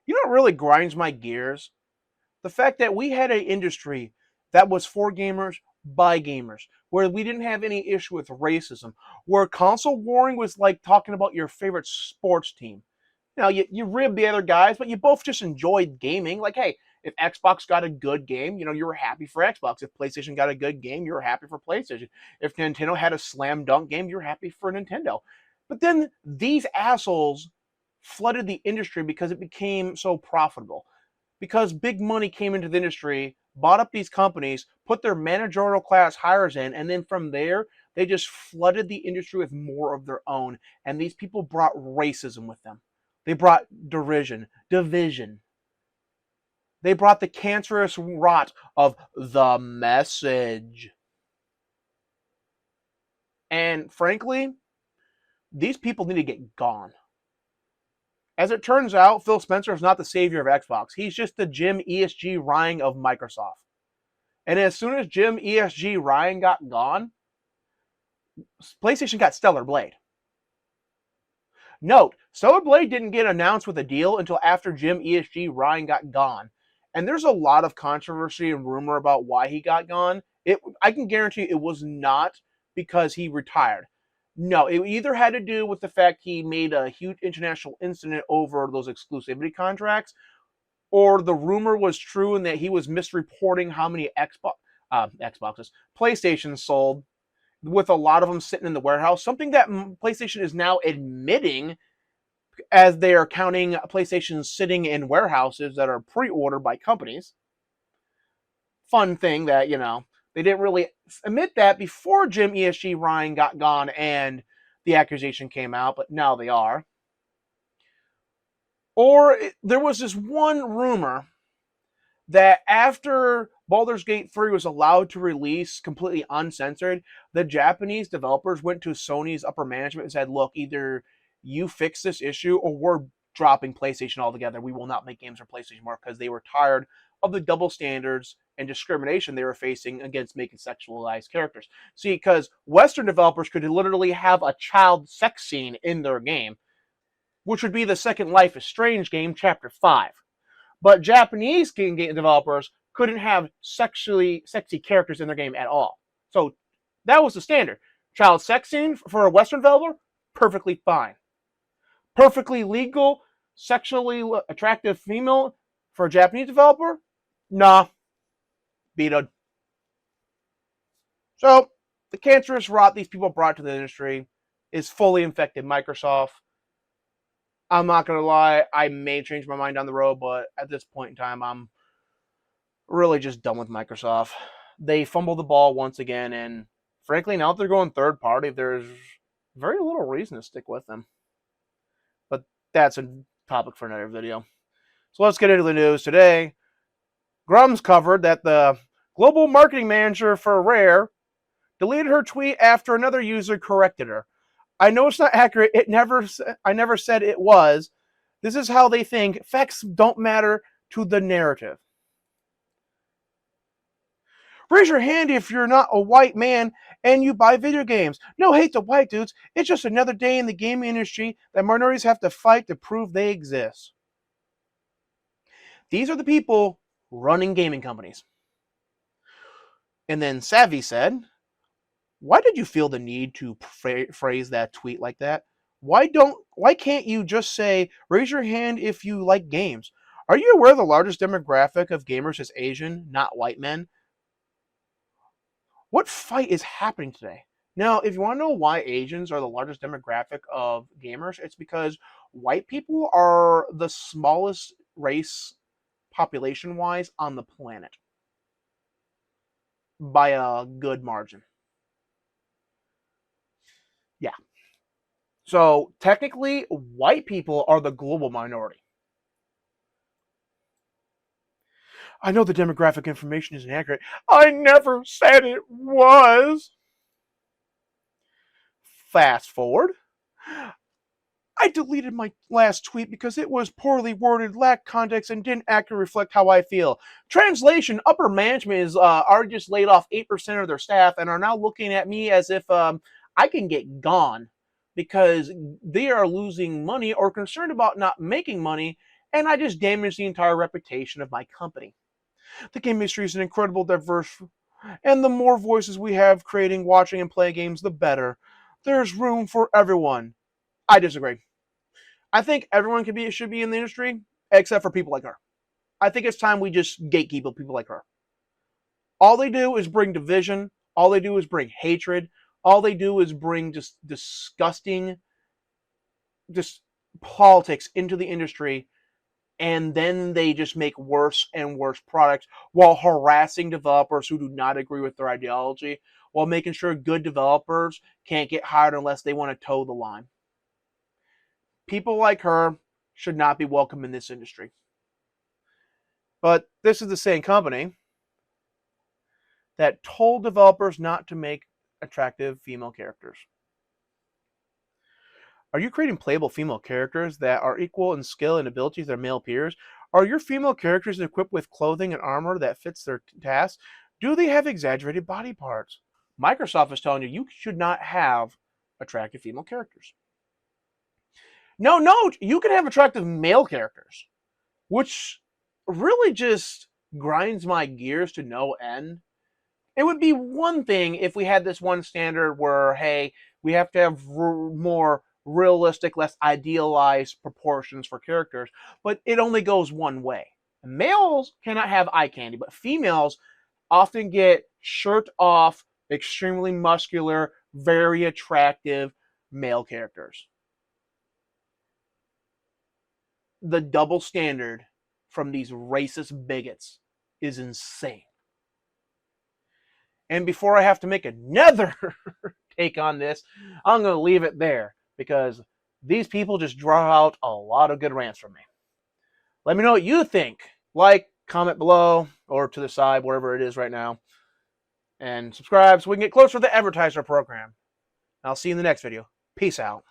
You know what really grinds my gears? The fact that we had an industry that was for gamers by gamers, where we didn't have any issue with racism, where console warring was like talking about your favorite sports team. You rib the other guys, but you both just enjoyed gaming. Like, hey, if Xbox got a good game, you were happy for Xbox. If PlayStation got a good game, you were happy for PlayStation. If Nintendo had a slam dunk game, you're happy for Nintendo. But then these assholes flooded the industry because it became so profitable. Because big money came into the industry, bought up these companies, put their managerial class hires in, and then from there, they just flooded the industry with more of their own. And these people brought racism with them. They brought derision, division. They brought the cancerous rot of the message. And frankly, these people need to get gone. As it turns out, Phil Spencer is not the savior of Xbox. He's just the Jim ESG Ryan of Microsoft. And as soon as Jim ESG Ryan got gone, PlayStation got Stellar Blade. Note, Stellar Blade didn't get announced with a deal until after Jim ESG Ryan got gone. And there's a lot of controversy and rumor about why he got gone. I can guarantee it was not because he retired. No, it either had to do with the fact he made a huge international incident over those exclusivity contracts, or the rumor was true and that he was misreporting how many Xboxes, PlayStation sold, with a lot of them sitting in the warehouse. Something that PlayStation is now admitting, as they are counting PlayStation sitting in warehouses that are pre-ordered by companies. Fun thing that, they didn't really admit that before Jim ESG Ryan got gone and the accusation came out, but now they are. Or there was this one rumor that after Baldur's Gate 3 was allowed to release completely uncensored, the Japanese developers went to Sony's upper management and said, look, either you fix this issue or we're dropping PlayStation altogether. We will not make games for PlayStation more, because they were tired of the double standards and discrimination they were facing against making sexualized characters. See, because Western developers could literally have a child sex scene in their game, which would be the Second Life is Strange game, Chapter 5. But Japanese game developers couldn't have sexy characters in their game at all. So that was the standard. Child sex scene for a Western developer, perfectly fine. Perfectly legal, sexually attractive female for a Japanese developer, nah, vetoed. So the cancerous rot these people brought to the industry is fully infected Microsoft. I'm not going to lie, I may change my mind down the road, but at this point in time, I'm really just done with Microsoft. They fumbled the ball once again, and frankly, now that they're going third party, there's very little reason to stick with them. But that's a topic for another video. So let's get into the news today. Grummz covered that the global marketing manager for Rare deleted her tweet after another user corrected her. I know it's not accurate. I never said it was. This is how they think. Facts don't matter to the narrative. Raise your hand if you're not a white man and you buy video games. No hate to white dudes. It's just another day in the gaming industry that minorities have to fight to prove they exist. These are the people running gaming companies. And then Savvy said, why did you feel the need to phrase that tweet like that? Why can't you just say, raise your hand if you like games? Are you aware the largest demographic of gamers is Asian, not white men? What fight is happening today? Now, if you want to know why Asians are the largest demographic of gamers, it's because white people are the smallest race population-wise on the planet by a good margin. Yeah. So technically, white people are the global minority. I know the demographic information is inaccurate. I never said it was. Fast forward. I deleted my last tweet because it was poorly worded, lacked context, and didn't accurately reflect how I feel. Translation, upper management is already just laid off 8% of their staff and are now looking at me as if I can get gone because they are losing money or concerned about not making money, and I just damage the entire reputation of my company. The game industry is an incredible diverse, and the more voices we have creating, watching, and playing games, the better. There's room for everyone. I disagree. I think everyone should be in the industry, except for people like her. I think it's time we just gatekeep people like her. All they do is bring division. All they do is bring hatred. All they do is bring just disgusting, just politics into the industry, and then they just make worse and worse products while harassing developers who do not agree with their ideology, while making sure good developers can't get hired unless they want to toe the line. People like her should not be welcome in this industry. But this is the same company that told developers not to make attractive female characters. Are you creating playable female characters that are equal in skill and abilities to their male peers? Are your female characters equipped with clothing and armor that fits their tasks? Do they have exaggerated body parts? Microsoft is telling you should not have attractive female characters. No, you can have attractive male characters, which really just grinds my gears to no end. It would be one thing if we had this one standard where, hey, we have to have more realistic, less idealized proportions for characters, but it only goes one way. Males cannot have eye candy, but females often get shirt off, extremely muscular, very attractive male characters. The double standard from these racist bigots is insane. And before I have to make another take on this, I'm going to leave it there because these people just draw out a lot of good rants from me. Let me know what you think. Like, comment below, or to the side, wherever it is right now. And subscribe so we can get closer to the advertiser program. I'll see you in the next video. Peace out.